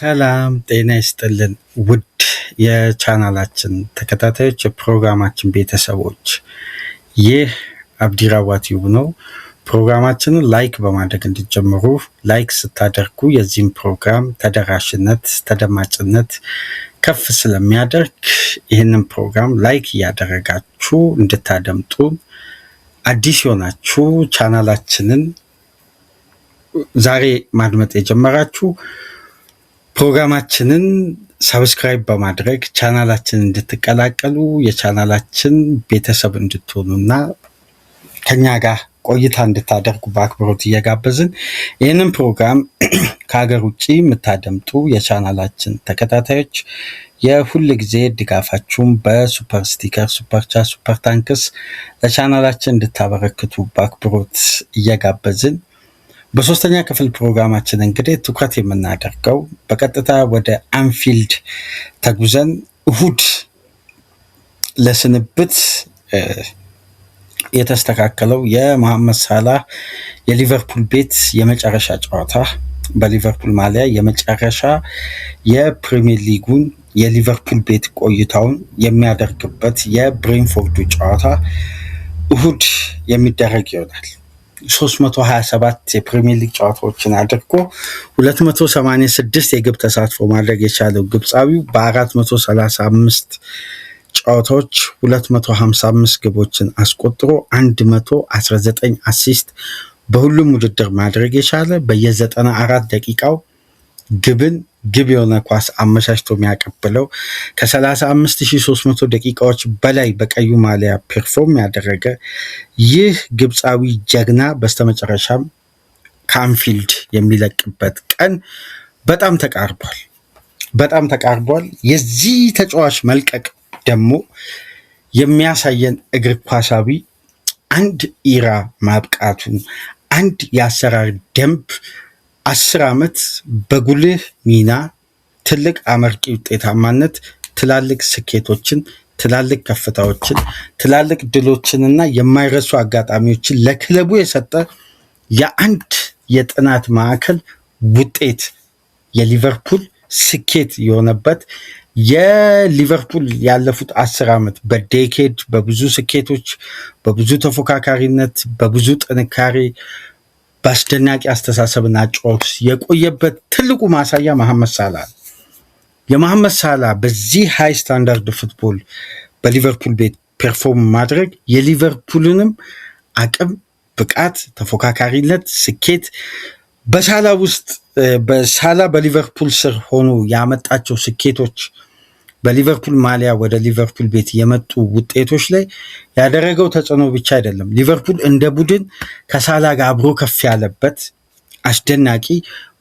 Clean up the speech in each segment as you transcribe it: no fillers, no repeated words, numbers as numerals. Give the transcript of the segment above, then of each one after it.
ሰላም ጤና ይስጥልን ውድ የቻናላችን ተከታታዮች የፕሮግራማችን ቤተሰቦች ይህ አብዲራዋ ቲዩብ ነው። ፕሮግራማችንን ላይክ በማድረግ እንድትጀምሩ ላይክ ስታደርጉ የዚህም ፕሮግራም ተደራሽነት ተደማጭነት ከፍ ስለሚያደርግ ይህንን ፕሮግራም ላይክ እያደረጋችሁ እንድታደምጡ አዲስ የሆናችሁ ቻናላችንን ዛሬ ማድመጥ የጀመራችሁ ፕሮግራማችንን ሰብስክራይብ በማድረግ ቻናላችንን እንድትቀላቀሉ የቻናላችን ቤተሰብ እንድትሆኑና ከኛ ጋር ቆይታ እንድታደርጉ በአክብሮት እየጋበዝን ይህንን ፕሮግራም ከሀገር ውጭ የምታደምጡ የቻናላችን ተከታታዮች የሁል ጊዜ ድጋፋችሁን በሱፐር ስቲከር፣ ሱፐር ቻት፣ ሱፐር ታንክስ ለቻናላችን እንድታበረክቱ በአክብሮት እየጋበዝን በሶስተኛ ክፍል ፕሮግራማችን እንግዲህ ትኩረት የምናደርገው በቀጥታ ወደ አንፊልድ ተጉዘን እሁድ ለስንብት የተስተካከለው የመሐመድ ሳላህ የሊቨርፑል ቤት የመጨረሻ ጨዋታ በሊቨርፑል ማሊያ የመጨረሻ የፕሪሚየር ሊጉን የሊቨርፑል ቤት ቆይታውን የሚያደርግበት የብሬንፎርዱ ጨዋታ እሁድ የሚደረግ ይሆናል። 327 የፕሪሚየር ሊግ ጨዋታዎችን አድርጎ 286 የግብ ተሳትፎ ማድረግ የቻለው ግብፃዊው በ435 ጨዋታዎች 255 ግቦችን አስቆጥሮ 119 አሲስት በሁሉም ውድድር ማድረግ የቻለ በየ94 ደቂቃው ግብ የሆነ ኳስ አመቻችቶ የሚያቀብለው ከ35300 ደቂቃዎች በላይ በቀዩ ማሊያ ፐርፎርም ያደረገ ይህ ግብፃዊ ጀግና በስተመጨረሻም ከአንፊልድ የሚለቅበት ቀን በጣም ተቃርቧል። የዚህ ተጫዋች መልቀቅ ደግሞ የሚያሳየን እግር ኳሳዊ አንድ ኢራ ማብቃቱን አንድ የአሰራር ደንብ 10 ዓመት በጉልህ ሚና ትልቅ አመርቂ ውጤታማነት ትላልቅ ስኬቶችን ትላልቅ ከፍታዎችን ትላልቅ ድሎችንና የማይረሱ አጋጣሚዎችን ለክለቡ የሰጠ የአንድ የጥናት ማዕከል ውጤት የሊቨርፑል ስኬት የሆነበት የሊቨርፑል ያለፉት 10 ዓመት በዴኬድ በብዙ ስኬቶች በብዙ ተፎካካሪነት በብዙ ጥንካሬ በአስደናቂ አስተሳሰብና ጨዋታ የቆየበት ትልቁ ማሳያ መሐመድ ሳላህ ነው። የመሐመድ ሳላህ በዚህ ሃይ ስታንዳርድ ፉትቦል በሊቨርፑል ቤት ፐርፎርም ማድረግ የሊቨርፑልንም አቅም ብቃት ተፎካካሪነት ስኬት በሳላህ በሊቨርፑል ስር ሆኖ ያመጣቸው ስኬቶች በሊቨርፑል ማሊያ ወደ ሊቨርፑል ቤት የመጡ ውጤቶች ላይ ያደረገው ተጽዕኖ ብቻ አይደለም። ሊቨርፑል እንደ ቡድን ከሳላህ ጋር አብሮ ከፍ ያለበት አስደናቂ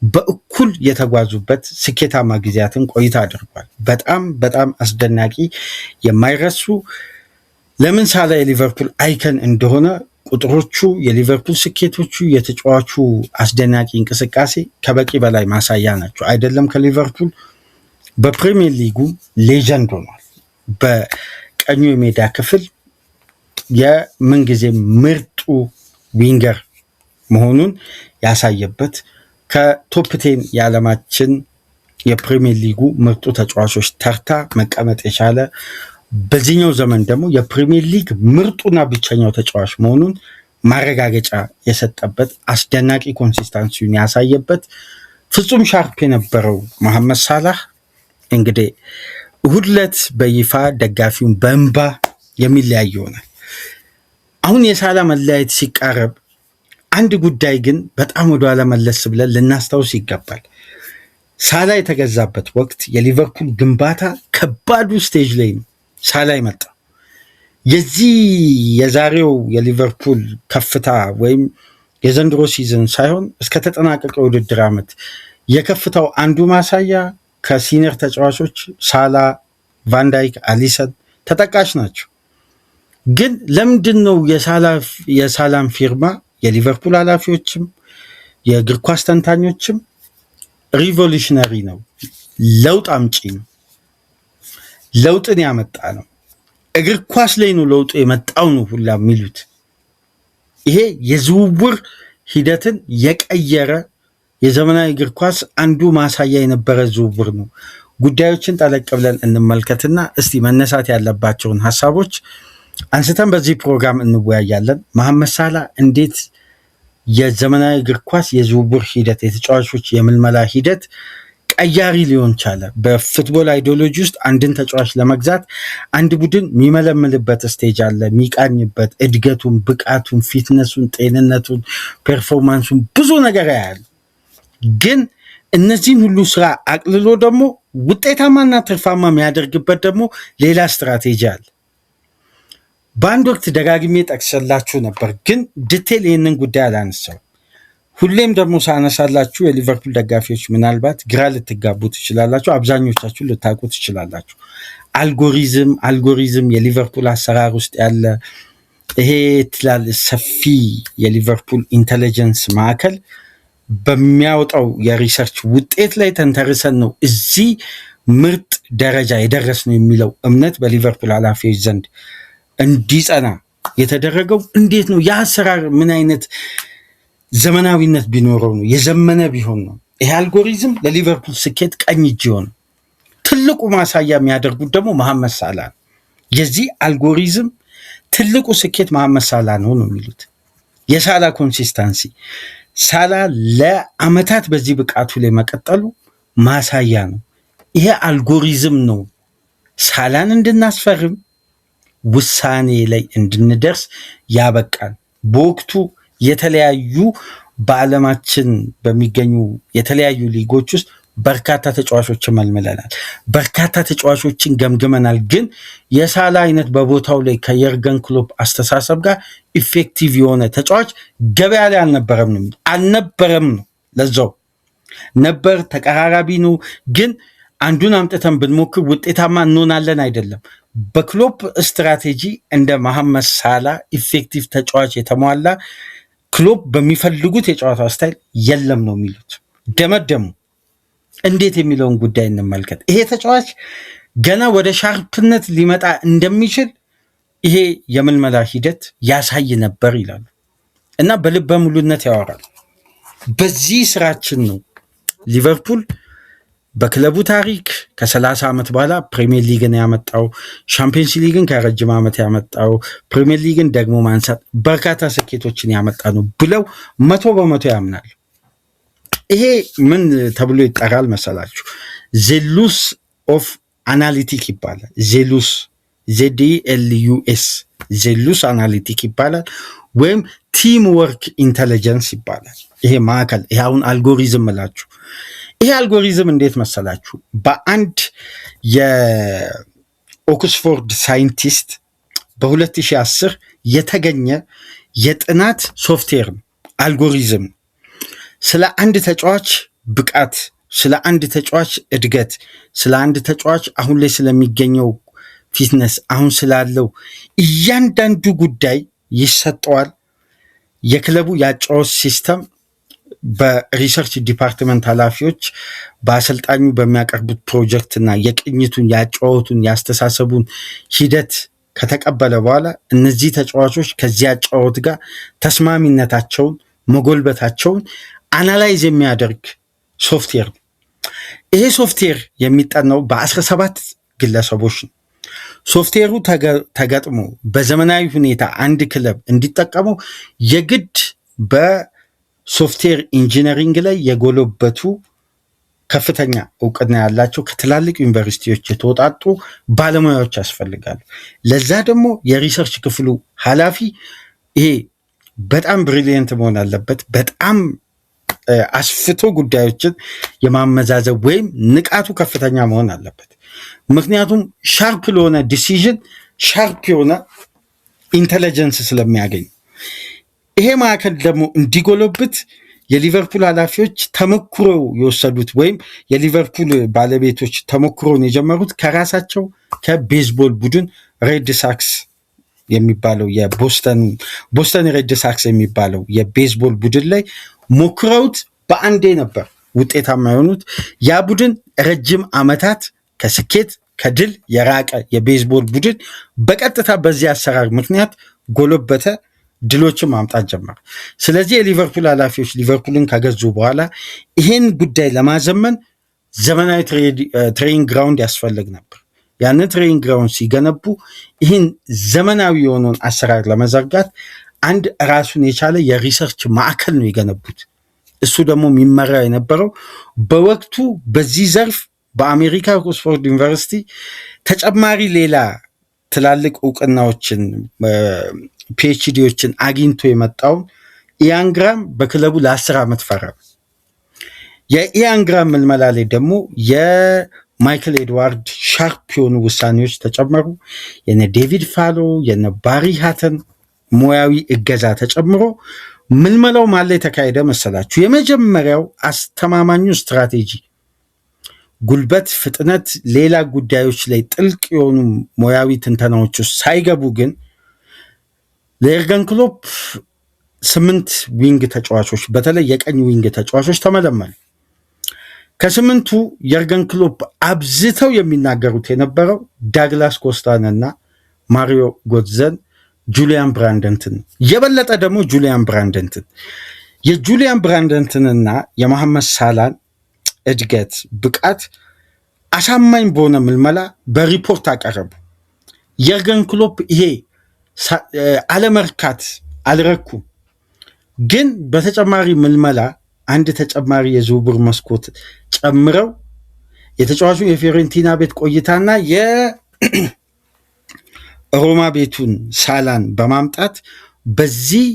በእኩል የተጓዙበት ስኬታማ ጊዜያትን ቆይታ አድርጓል። በጣም አስደናቂ የማይረሱ ለምን ሳላህ የሊቨርፑል አይከን እንደሆነ ቁጥሮቹ የሊቨርፑል ስኬቶቹ የተጫዋቹ አስደናቂ እንቅስቃሴ ከበቂ በላይ ማሳያ ናቸው። አይደለም ከሊቨርፑል በፕሪሚየር ሊጉ ሌጀንድ ሆኗል። በቀኙ የሜዳ ክፍል የምንጊዜ ምርጡ ዊንገር መሆኑን ያሳየበት ከቶፕ 10 የዓለማችን የፕሪሚየር ሊጉ ምርጡ ተጫዋቾች ተርታ መቀመጥ የቻለ በዚህኛው ዘመን ደግሞ የፕሪሚየር ሊግ ምርጡና ብቸኛው ተጫዋች መሆኑን ማረጋገጫ የሰጠበት አስደናቂ ኮንሲስታንሲውን ያሳየበት ፍጹም ሻርፕ የነበረው መሐመድ ሳላህ እንግዲህ እሁድ ዕለት በይፋ ደጋፊውን በእንባ የሚለያይ ይሆናል። አሁን የሳላህ መለያየት ሲቃረብ አንድ ጉዳይ ግን በጣም ወደኋላ መለስ ብለን ልናስታውስ ይገባል። ሳላህ የተገዛበት ወቅት የሊቨርፑል ግንባታ ከባዱ ስቴጅ ላይ ነው ሳላህ ይመጣ። የዚህ የዛሬው የሊቨርፑል ከፍታ ወይም የዘንድሮ ሲዝን ሳይሆን እስከተጠናቀቀ ውድድር ዓመት የከፍታው አንዱ ማሳያ ከሲኒየር ተጫዋቾች ሳላህ፣ ቫንዳይክ፣ አሊሰን ተጠቃሽ ናቸው። ግን ለምንድን ነው የሳላህን ፊርማ የሊቨርፑል ኃላፊዎችም የእግር ኳስ ተንታኞችም ሪቮሉሽነሪ ነው፣ ለውጥ አምጪ ነው፣ ለውጥን ያመጣ ነው፣ እግር ኳስ ላይ ነው ለውጡ የመጣው ነው ሁላ የሚሉት? ይሄ የዝውውር ሂደትን የቀየረ የዘመናዊ እግር ኳስ አንዱ ማሳያ የነበረ ዝውውር ነው። ጉዳዮችን ጠለቅ ብለን እንመልከትና እስቲ መነሳት ያለባቸውን ሀሳቦች አንስተን በዚህ ፕሮግራም እንወያያለን። መሐመድ ሳላህ እንዴት የዘመናዊ እግር ኳስ የዝውውር ሂደት የተጫዋቾች የምልመላ ሂደት ቀያሪ ሊሆን ቻለ? በፉትቦል አይዲዮሎጂ ውስጥ አንድን ተጫዋች ለመግዛት አንድ ቡድን የሚመለምልበት ስቴጅ አለ፣ የሚቃኝበት እድገቱን፣ ብቃቱን፣ ፊትነሱን፣ ጤንነቱን፣ ፐርፎርማንሱን ብዙ ነገር ያያል። ግን እነዚህን ሁሉ ስራ አቅልሎ ደግሞ ውጤታማና ትርፋማ የሚያደርግበት ደግሞ ሌላ ስትራቴጂ አለ። በአንድ ወቅት ደጋግሜ ጠቅሰላችሁ ነበር፣ ግን ዲቴል ይህንን ጉዳይ አላነሳው። ሁሌም ደግሞ ሳነሳላችሁ የሊቨርፑል ደጋፊዎች ምናልባት ግራ ልትጋቡ ትችላላችሁ፣ አብዛኞቻችሁ ልታውቁ ትችላላችሁ። አልጎሪዝም የሊቨርፑል አሰራር ውስጥ ያለ ይሄ ትላል ሰፊ የሊቨርፑል ኢንቴሊጀንስ ማዕከል በሚያወጣው የሪሰርች ውጤት ላይ ተንተርሰን ነው እዚህ ምርጥ ደረጃ የደረስ ነው የሚለው እምነት በሊቨርፑል ኃላፊዎች ዘንድ እንዲጸና የተደረገው እንዴት ነው? የአሰራር ምን አይነት ዘመናዊነት ቢኖረው ነው? የዘመነ ቢሆን ነው? ይሄ አልጎሪዝም ለሊቨርፑል ስኬት ቀኝ እጅ ሆነ። ትልቁ ማሳያ የሚያደርጉት ደግሞ መሐመድ ሳላህ ነው። የዚህ አልጎሪዝም ትልቁ ስኬት መሐመድ ሳላህ ነው ነው የሚሉት። የሳላህ ኮንሲስታንሲ፣ ሳላህ ለአመታት በዚህ ብቃቱ ላይ መቀጠሉ ማሳያ ነው። ይሄ አልጎሪዝም ነው ሳላህን እንድናስፈርም ውሳኔ ላይ እንድንደርስ ያበቃል። በወቅቱ የተለያዩ በዓለማችን በሚገኙ የተለያዩ ሊጎች ውስጥ በርካታ ተጫዋቾችን መልምለናል፣ በርካታ ተጫዋቾችን ገምግመናል። ግን የሳላህ አይነት በቦታው ላይ ከየርገን ክሎፕ አስተሳሰብ ጋር ኢፌክቲቭ የሆነ ተጫዋች ገበያ ላይ አልነበረም ነው። ለዛው ነበር፣ ተቀራራቢ ነው። ግን አንዱን አምጥተን ብንሞክር ውጤታማ እንሆናለን አይደለም። በክሎፕ ስትራቴጂ እንደ መሐመድ ሳላህ ኢፌክቲቭ ተጫዋች የተሟላ ክሎፕ በሚፈልጉት የጨዋታ ስታይል የለም ነው የሚሉት። ደመደሙ። እንዴት የሚለውን ጉዳይ እንመልከት። ይሄ ተጫዋች ገና ወደ ሻርፕነት ሊመጣ እንደሚችል ይሄ የምልመላ ሂደት ያሳይ ነበር ይላሉ እና በልበ ሙሉነት ያወራል። በዚህ ስራችን ነው ሊቨርፑል በክለቡ ታሪክ ከ30 ዓመት በኋላ ፕሪሚየር ሊግን ያመጣው፣ ሻምፒየንስ ሊግን ከረጅም ዓመት ያመጣው፣ ፕሪሚየር ሊግን ደግሞ ማንሳት በርካታ ስኬቶችን ያመጣ ነው ብለው 100% ያምናል። ይሄ ምን ተብሎ ይጠራል መሰላችሁ? ዜሉስ ኦፍ አናሊቲክ ይባላል። ዜሉስ ZELUS ዜሉስ አናሊቲክ ይባላል፣ ወይም ቲም ወርክ ኢንቴሊጀንስ ይባላል። ይሄ ማዕከል፣ ይሄ አሁን አልጎሪዝም እላችሁ። ይሄ አልጎሪዝም እንዴት መሰላችሁ? በአንድ የኦክስፎርድ ሳይንቲስት በ2010 የተገኘ የጥናት ሶፍትዌር አልጎሪዝም ስለ አንድ ተጫዋች ብቃት፣ ስለ አንድ ተጫዋች እድገት፣ ስለ አንድ ተጫዋች አሁን ላይ ስለሚገኘው ፊትነስ፣ አሁን ስላለው እያንዳንዱ ጉዳይ ይሰጠዋል። የክለቡ የአጨዋወት ሲስተም በሪሰርች ዲፓርትመንት ኃላፊዎች በአሰልጣኙ በሚያቀርቡት ፕሮጀክትና የቅኝቱን፣ የአጨዋወቱን፣ የአስተሳሰቡን ሂደት ከተቀበለ በኋላ እነዚህ ተጫዋቾች ከዚህ አጨዋወት ጋር ተስማሚነታቸውን፣ መጎልበታቸውን አናላይዝ የሚያደርግ ሶፍትዌር ነው። ይሄ ሶፍትዌር የሚጠናው በ17 ግለሰቦች ነው። ሶፍትዌሩ ተገጥሞ በዘመናዊ ሁኔታ አንድ ክለብ እንዲጠቀመው የግድ በሶፍትዌር ኢንጂነሪንግ ላይ የጎለበቱ ከፍተኛ እውቅና ያላቸው ከትላልቅ ዩኒቨርሲቲዎች የተወጣጡ ባለሙያዎች ያስፈልጋሉ። ለዛ ደግሞ የሪሰርች ክፍሉ ኃላፊ ይሄ በጣም ብሪሊየንት መሆን አለበት። በጣም አስፍቶ ጉዳዮችን የማመዛዘብ ወይም ንቃቱ ከፍተኛ መሆን አለበት። ምክንያቱም ሻርፕ ለሆነ ዲሲዥን ሻርፕ የሆነ ኢንቴሊጀንስ ስለሚያገኝ። ይሄ ማዕከል ደግሞ እንዲጎለብት የሊቨርፑል ኃላፊዎች ተሞክሮ የወሰዱት ወይም የሊቨርፑል ባለቤቶች ተሞክሮን የጀመሩት ከራሳቸው ከቤዝቦል ቡድን ሬድ ሳክስ የሚባለው የቦስተን ሬድ ሳክስ የሚባለው የቤዝቦል ቡድን ላይ ሞክረውት በአንዴ ነበር ውጤታማ የሆኑት። ያ ቡድን ረጅም ዓመታት ከስኬት ከድል የራቀ የቤዝቦል ቡድን በቀጥታ በዚህ አሰራር ምክንያት ጎለበተ፣ ድሎችን ማምጣት ጀመረ። ስለዚህ የሊቨርፑል ኃላፊዎች ሊቨርፑልን ከገዙ በኋላ ይሄን ጉዳይ ለማዘመን ዘመናዊ ትሬኒንግ ግራውንድ ያስፈልግ ነበር። ያንን ትሬኒንግ ግራውንድ ሲገነቡ ይህን ዘመናዊ የሆነውን አሰራር ለመዘርጋት አንድ ራሱን የቻለ የሪሰርች ማዕከል ነው የገነቡት። እሱ ደግሞ የሚመራ የነበረው በወቅቱ በዚህ ዘርፍ በአሜሪካ ኦክስፎርድ ዩኒቨርሲቲ ተጨማሪ ሌላ ትላልቅ እውቅናዎችን ፒኤችዲዎችን አግኝቶ የመጣውን ኢያን ግራም በክለቡ ለ10 ዓመት ፈረመ። የኢያን ግራም ምልመላ ላይ ደግሞ የማይክል ኤድዋርድ ሻርፕ የሆኑ ውሳኔዎች ተጨመሩ። የነ ዴቪድ ፋሎ የነ ባሪ ሃተን ሙያዊ እገዛ ተጨምሮ ምልመላው ማን ላይ ተካሄደ መሰላችሁ? የመጀመሪያው አስተማማኙ ስትራቴጂ ጉልበት፣ ፍጥነት፣ ሌላ ጉዳዮች ላይ ጥልቅ የሆኑ ሙያዊ ትንተናዎች ውስጥ ሳይገቡ ግን ለኤርገን ክሎፕ 8 ዊንግ ተጫዋቾች በተለይ የቀኝ ዊንግ ተጫዋቾች ተመለመሉ። ከ8ቱ የኤርገን ክሎፕ አብዝተው የሚናገሩት የነበረው ዳግላስ ኮስታንና ማሪዮ ጎትዘን፣ ጁሊያን ብራንደንትን የበለጠ ደግሞ ጁሊያን ብራንደንትን የጁሊያን ብራንደንትንና የመሐመድ ሳላን እድገት ብቃት አሳማኝ በሆነ ምልመላ በሪፖርት አቀረቡ። የኤርገን ክሎፕ ይሄ አለመርካት አልረኩም፣ ግን በተጨማሪ ምልመላ አንድ ተጨማሪ የዝውውር መስኮት ጨምረው የተጫዋቹ የፊዮሬንቲና ቤት ቆይታና የሮማ ቤቱን ሳላን በማምጣት በዚህ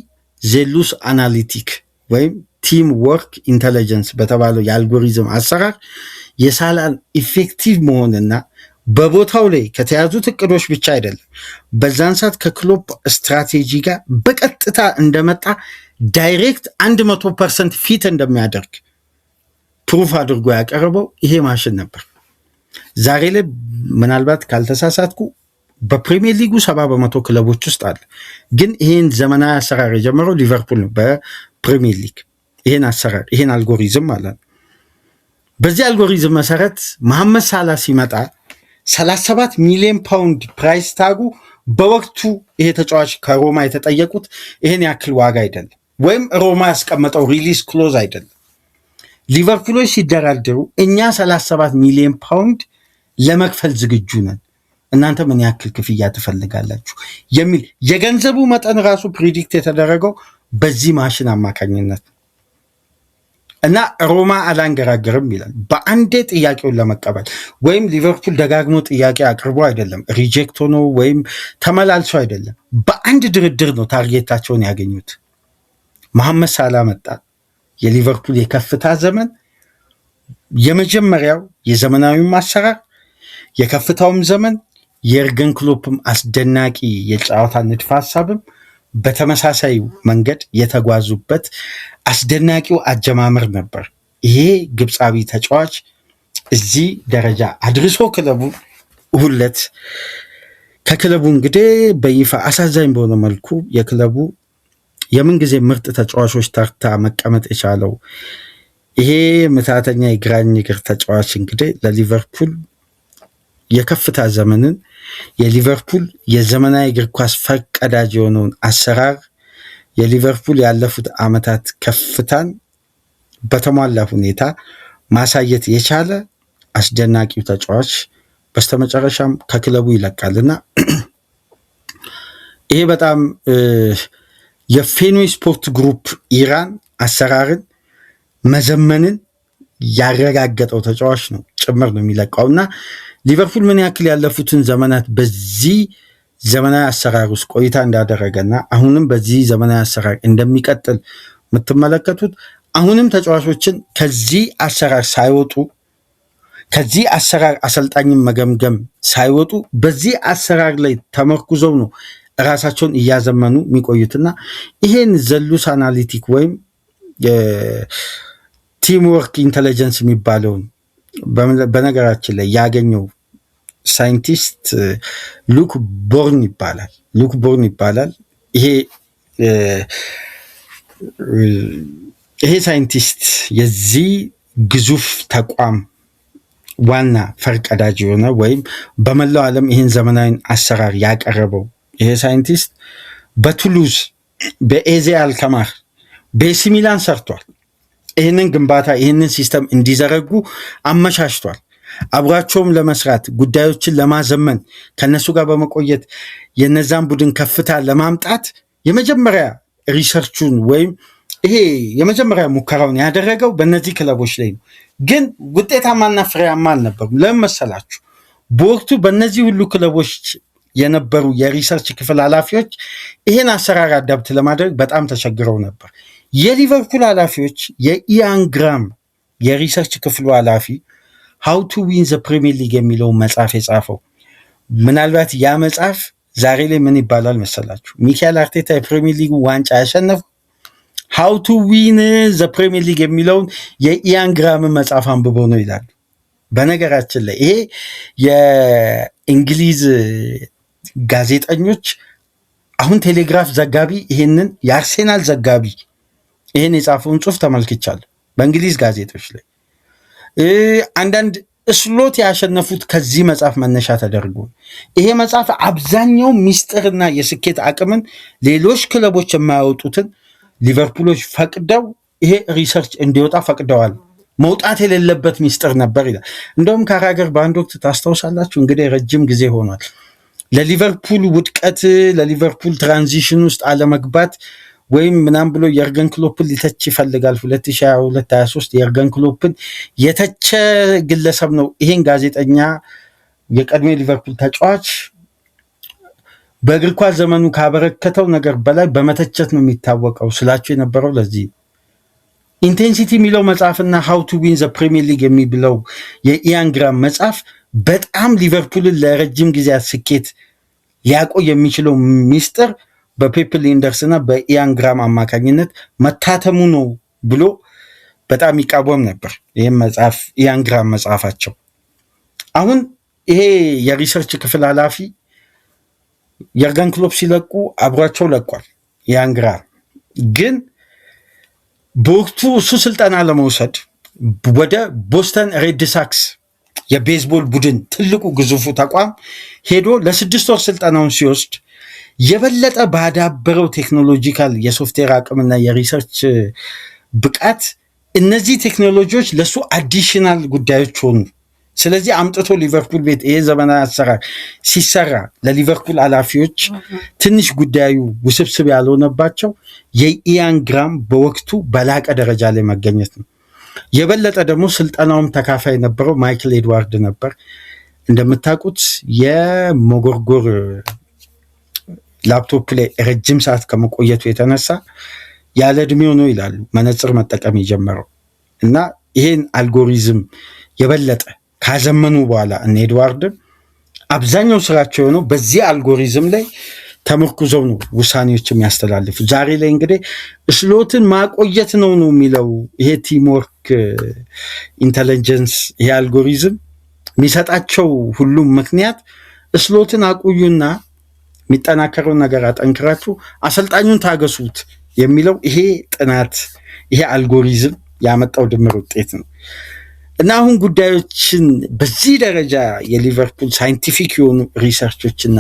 ዜሉስ አናሊቲክ ወይም ቲም ወርክ ኢንቴሊጀንስ በተባለው የአልጎሪዝም አሰራር የሳላን ኢፌክቲቭ መሆንና በቦታው ላይ ከተያዙት እቅዶች ብቻ አይደለም በዛን ሰዓት ከክሎፕ ስትራቴጂ ጋር በቀጥታ እንደመጣ ዳይሬክት 100% ፊት እንደሚያደርግ ፕሩፍ አድርጎ ያቀረበው ይሄ ማሽን ነበር። ዛሬ ላይ ምናልባት ካልተሳሳትኩ በፕሪሚየር ሊጉ 70% ክለቦች ውስጥ አለ። ግን ይሄን ዘመናዊ አሰራር የጀመረው ሊቨርፑል ነው። በፕሪሚየር ሊግ ይሄን አሰራር ይሄን አልጎሪዝም ማለት ነው። በዚህ አልጎሪዝም መሰረት መሐመድ ሳላ ሲመጣ 37 ሚሊዮን ፓውንድ ፕራይስ ታጉ በወቅቱ ይሄ ተጫዋች ከሮማ የተጠየቁት ይሄን ያክል ዋጋ አይደለም፣ ወይም ሮማ ያስቀመጠው ሪሊዝ ክሎዝ አይደለም። ሊቨርፑሎች ሲደራደሩ እኛ 37 ሚሊዮን ፓውንድ ለመክፈል ዝግጁ ነን፣ እናንተ ምን ያክል ክፍያ ትፈልጋላችሁ የሚል የገንዘቡ መጠን ራሱ ፕሪዲክት የተደረገው በዚህ ማሽን አማካኝነት እና ሮማ አላንገራገርም ይላል። በአንዴ ጥያቄውን ለመቀበል ወይም ሊቨርፑል ደጋግሞ ጥያቄ አቅርቦ አይደለም፣ ሪጀክት ሆኖ ወይም ተመላልሶ አይደለም፣ በአንድ ድርድር ነው ታርጌታቸውን ያገኙት። መሐመድ ሳላ መጣ። የሊቨርፑል የከፍታ ዘመን የመጀመሪያው የዘመናዊም አሰራር የከፍታውም ዘመን የኤርገን ክሎፕም አስደናቂ የጨዋታ ንድፈ ሀሳብም በተመሳሳይ መንገድ የተጓዙበት አስደናቂው አጀማመር ነበር። ይሄ ግብፃዊ ተጫዋች እዚህ ደረጃ አድርሶ ክለቡ ሁለት ከክለቡ እንግዲህ በይፋ አሳዛኝ በሆነ መልኩ የክለቡ የምንጊዜ ምርጥ ተጫዋቾች ተርታ መቀመጥ የቻለው ይሄ ምታተኛ የግራኝ እግር ተጫዋች እንግዲህ ለሊቨርፑል የከፍታ ዘመንን የሊቨርፑል የዘመናዊ እግር ኳስ ፈርቀዳጅ የሆነውን አሰራር የሊቨርፑል ያለፉት ዓመታት ከፍታን በተሟላ ሁኔታ ማሳየት የቻለ አስደናቂው ተጫዋች በስተመጨረሻም ከክለቡ ይለቃልና ይሄ በጣም የፌኖይ ስፖርት ግሩፕ ኢራን አሰራርን መዘመንን ያረጋገጠው ተጫዋች ነው ጭምር ነው የሚለቃውና ሊቨርፑል ምን ያክል ያለፉትን ዘመናት በዚህ ዘመናዊ አሰራር ውስጥ ቆይታ እንዳደረገና አሁንም በዚህ ዘመናዊ አሰራር እንደሚቀጥል የምትመለከቱት አሁንም ተጫዋቾችን ከዚህ አሰራር ሳይወጡ ከዚህ አሰራር አሰልጣኝን መገምገም ሳይወጡ በዚህ አሰራር ላይ ተመርኩዘው ነው ራሳቸውን እያዘመኑ የሚቆዩትና ይሄን ዘሉስ አናሊቲክ ወይም ቲም ወርክ ኢንተለጀንስ የሚባለውን በነገራችን ላይ ያገኘው ሳይንቲስት ሉክ ቦርን ይባላል። ይሄ ሳይንቲስት የዚህ ግዙፍ ተቋም ዋና ፈርቀዳጅ የሆነ ወይም በመላው ዓለም ይህን ዘመናዊ አሰራር ያቀረበው ይሄ ሳይንቲስት በቱሉዝ በኤዜ አልከማር በኤሲ ሚላን ሰርቷል። ይህንን ግንባታ ይህንን ሲስተም እንዲዘረጉ አመቻችቷል። አብሯቸውም ለመስራት ጉዳዮችን ለማዘመን ከነሱ ጋር በመቆየት የነዛን ቡድን ከፍታ ለማምጣት የመጀመሪያ ሪሰርቹን ወይም ይሄ የመጀመሪያ ሙከራውን ያደረገው በእነዚህ ክለቦች ላይ ነው። ግን ውጤታማና ፍሬያማ አልነበሩም። ለምን መሰላችሁ? በወቅቱ በእነዚህ ሁሉ ክለቦች የነበሩ የሪሰርች ክፍል ኃላፊዎች ይሄን አሰራር አዳብት ለማድረግ በጣም ተቸግረው ነበር። የሊቨርፑል ኃላፊዎች የኢያን ግራም የሪሰርች ክፍሉ ኃላፊ ሃው ቱ ዊን ዘ ፕሪሚየር ሊግ የሚለውን መጽሐፍ የጻፈው ምናልባት ያ መጽሐፍ ዛሬ ላይ ምን ይባላል መሰላችሁ? ሚካኤል አርቴታ የፕሪሚየር ሊግ ዋንጫ ያሸነፉ ሃው ቱ ዊን ዘ ፕሪሚየር ሊግ የሚለውን የኢያን ግራምን መጽሐፍ አንብቦ ነው ይላሉ። በነገራችን ላይ ይሄ የእንግሊዝ ጋዜጠኞች አሁን ቴሌግራፍ ዘጋቢ ይሄንን የአርሴናል ዘጋቢ ይሄን የጻፈውን ጽሑፍ ተመልክቻለሁ በእንግሊዝ ጋዜጦች ላይ። አንዳንድ ስሎት ያሸነፉት ከዚህ መጽሐፍ መነሻ ተደርጎ ይሄ መጽሐፍ አብዛኛው ሚስጥርና የስኬት አቅምን ሌሎች ክለቦች የማያወጡትን ሊቨርፑሎች ፈቅደው ይሄ ሪሰርች እንዲወጣ ፈቅደዋል። መውጣት የሌለበት ሚስጥር ነበር ይላል። እንደውም ካራገር በአንድ ወቅት ታስታውሳላችሁ፣ እንግዲህ ረጅም ጊዜ ሆኗል፣ ለሊቨርፑል ውድቀት ለሊቨርፑል ትራንዚሽን ውስጥ አለመግባት ወይም ምናም ብሎ የርገን ክሎፕን ሊተች ይፈልጋል። 2022-23 የርገን ክሎፕን የተቸ ግለሰብ ነው። ይሄን ጋዜጠኛ የቀድሞ ሊቨርፑል ተጫዋች በእግር ኳስ ዘመኑ ካበረከተው ነገር በላይ በመተቸት ነው የሚታወቀው ስላቸው የነበረው ለዚህ ኢንቴንሲቲ የሚለው መጽሐፍና ሃው ቱ ዊን ዘ ፕሪሚየር ሊግ የሚብለው የኢያን ግራም መጽሐፍ በጣም ሊቨርፑልን ለረጅም ጊዜያት ስኬት ሊያቆይ የሚችለው ሚስጥር በፔፕ ሊንደርስ እና በኢያን ግራም አማካኝነት መታተሙ ነው ብሎ በጣም ይቃወም ነበር። ይህም መጽሐፍ ኢያን ግራም መጽሐፋቸው አሁን ይሄ የሪሰርች ክፍል ኃላፊ የርገን ክሎፕ ሲለቁ አብሯቸው ለቋል። ኢያን ግራም ግን በወቅቱ እሱ ስልጠና ለመውሰድ ወደ ቦስተን ሬድ ሳክስ የቤዝቦል ቡድን ትልቁ ግዙፉ ተቋም ሄዶ ለ6 ወር ስልጠናውን ሲወስድ የበለጠ ባዳበረው ቴክኖሎጂካል የሶፍትዌር አቅምና የሪሰርች ብቃት እነዚህ ቴክኖሎጂዎች ለሱ አዲሽናል ጉዳዮች ሆኑ። ስለዚህ አምጥቶ ሊቨርፑል ቤት ይሄ ዘመናዊ አሰራር ሲሰራ ለሊቨርፑል ኃላፊዎች ትንሽ ጉዳዩ ውስብስብ ያልሆነባቸው የኢያን ግራም በወቅቱ በላቀ ደረጃ ላይ መገኘት ነው። የበለጠ ደግሞ ስልጠናውም ተካፋይ ነበረው ማይክል ኤድዋርድ ነበር። እንደምታውቁት የመጎርጎር ላፕቶፕ ላይ ረጅም ሰዓት ከመቆየቱ የተነሳ ያለ እድሜው ነው ይላሉ መነጽር መጠቀም የጀመረው እና ይሄን አልጎሪዝም የበለጠ ካዘመኑ በኋላ እነ ኤድዋርድን አብዛኛው ስራቸው የሆነው በዚህ አልጎሪዝም ላይ ተመርኩዘው ነው ውሳኔዎች የሚያስተላልፉ። ዛሬ ላይ እንግዲህ ስሎትን ማቆየት ነው የሚለው ይሄ ቲምወርክ ኢንተለጀንስ ይሄ አልጎሪዝም የሚሰጣቸው ሁሉም ምክንያት ስሎትን አቆዩና የሚጠናከረውን ነገር አጠንክራችሁ አሰልጣኙን ታገሱት የሚለው ይሄ ጥናት ይሄ አልጎሪዝም ያመጣው ድምር ውጤት ነው። እና አሁን ጉዳዮችን በዚህ ደረጃ የሊቨርፑል ሳይንቲፊክ የሆኑ ሪሰርቾችና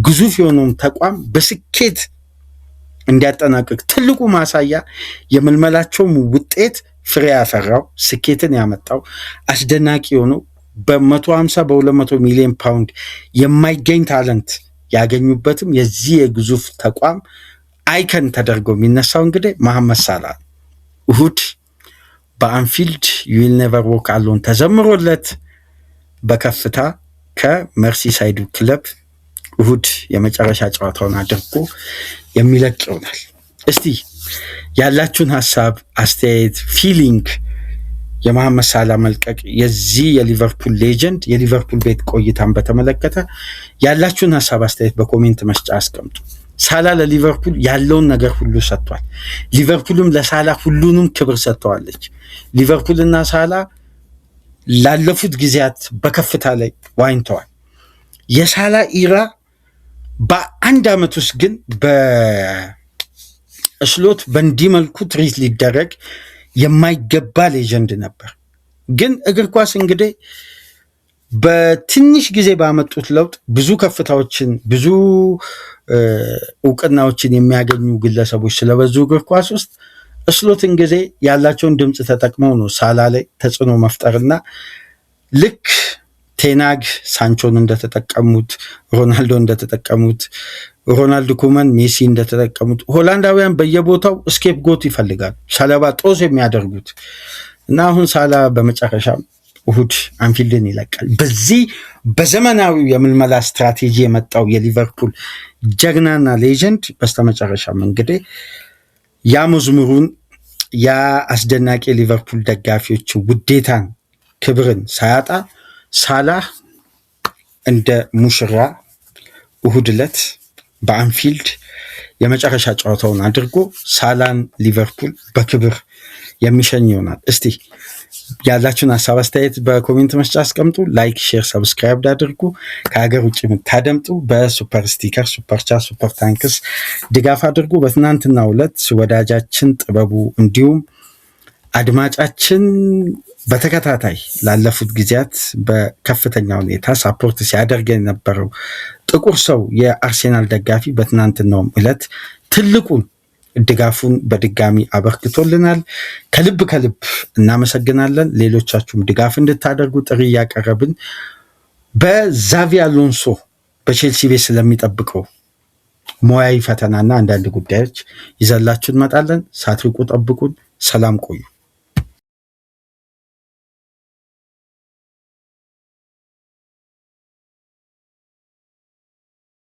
ግዙፍ የሆነውን ተቋም በስኬት እንዲያጠናቅቅ ትልቁ ማሳያ የምልመላቸውም ውጤት ፍሬ ያፈራው ስኬትን ያመጣው አስደናቂ የሆነው በ150 በ200 ሚሊዮን ፓውንድ የማይገኝ ታለንት ያገኙበትም የዚህ የግዙፍ ተቋም አይከን ተደርገው የሚነሳው እንግዲህ መሐመድ ሳላህ እሁድ በአንፊልድ ዩዊል ኔቨር ዎክ አሎን ተዘምሮለት በከፍታ ከመርሲሳይዱ ክለብ እሁድ የመጨረሻ ጨዋታውን አድርጎ የሚለቅ ይሆናል። እስቲ ያላችሁን ሀሳብ፣ አስተያየት፣ ፊሊንግ የመሐመድ ሳላህ መልቀቅ የዚህ የሊቨርፑል ሌጀንድ የሊቨርፑል ቤት ቆይታን በተመለከተ ያላችሁን ሀሳብ አስተያየት በኮሜንት መስጫ አስቀምጡ። ሳላህ ለሊቨርፑል ያለውን ነገር ሁሉ ሰጥቷል። ሊቨርፑልም ለሳላህ ሁሉንም ክብር ሰጥተዋለች። ሊቨርፑልና ሳላህ ላለፉት ጊዜያት በከፍታ ላይ ዋኝተዋል። የሳላህ ኢራ በአንድ ዓመት ውስጥ ግን በስሎት በእንዲህ መልኩ ትሪት ሊደረግ የማይገባ ሌጀንድ ነበር። ግን እግር ኳስ እንግዲህ በትንሽ ጊዜ ባመጡት ለውጥ ብዙ ከፍታዎችን ብዙ እውቅናዎችን የሚያገኙ ግለሰቦች ስለበዙ እግር ኳስ ውስጥ እስሎትን ጊዜ ያላቸውን ድምፅ ተጠቅመው ነው ሳላ ላይ ተጽዕኖ መፍጠርና ልክ ቴናግ ሳንቾን እንደተጠቀሙት፣ ሮናልዶ እንደተጠቀሙት፣ ሮናልድ ኩመን ሜሲ እንደተጠቀሙት ሆላንዳውያን በየቦታው ስኬፕ ጎት ይፈልጋሉ፣ ሰለባ ጦስ የሚያደርጉት እና አሁን ሳላ በመጨረሻ እሁድ አንፊልድን ይለቃል። በዚህ በዘመናዊው የምልመላ ስትራቴጂ የመጣው የሊቨርፑል ጀግናና ሌጀንድ በስተመጨረሻም እንግዲህ ያ መዝሙሩን ያ አስደናቂ የሊቨርፑል ደጋፊዎች ውዴታን ክብርን ሳያጣ ሳላህ እንደ ሙሽራ እሁድ ዕለት በአንፊልድ የመጨረሻ ጨዋታውን አድርጎ ሳላን ሊቨርፑል በክብር የሚሸኝ ይሆናል። እስቲ ያላችሁን ሀሳብ አስተያየት በኮሜንት መስጫ አስቀምጡ። ላይክ፣ ሼር፣ ሰብስክራይብ አድርጉ። ከሀገር ውጭ የምታደምጡ በሱፐር ስቲከር፣ ሱፐር ቻት፣ ሱፐር ታንክስ ድጋፍ አድርጉ። በትናንትናው ዕለት ወዳጃችን ጥበቡ እንዲሁም አድማጫችን በተከታታይ ላለፉት ጊዜያት በከፍተኛ ሁኔታ ሳፖርት ሲያደርግ የነበረው ጥቁር ሰው የአርሴናል ደጋፊ በትናንትናውም ዕለት ትልቁን ድጋፉን በድጋሚ አበርክቶልናል። ከልብ እናመሰግናለን። ሌሎቻችሁም ድጋፍ እንድታደርጉ ጥሪ እያቀረብን በዛቪ አሎንሶ በቼልሲ ቤት ስለሚጠብቀው ሙያዊ ፈተናና አንዳንድ ጉዳዮች ይዘላችሁ እንመጣለን። ሳትርቁ ጠብቁን። ሰላም ቆዩ።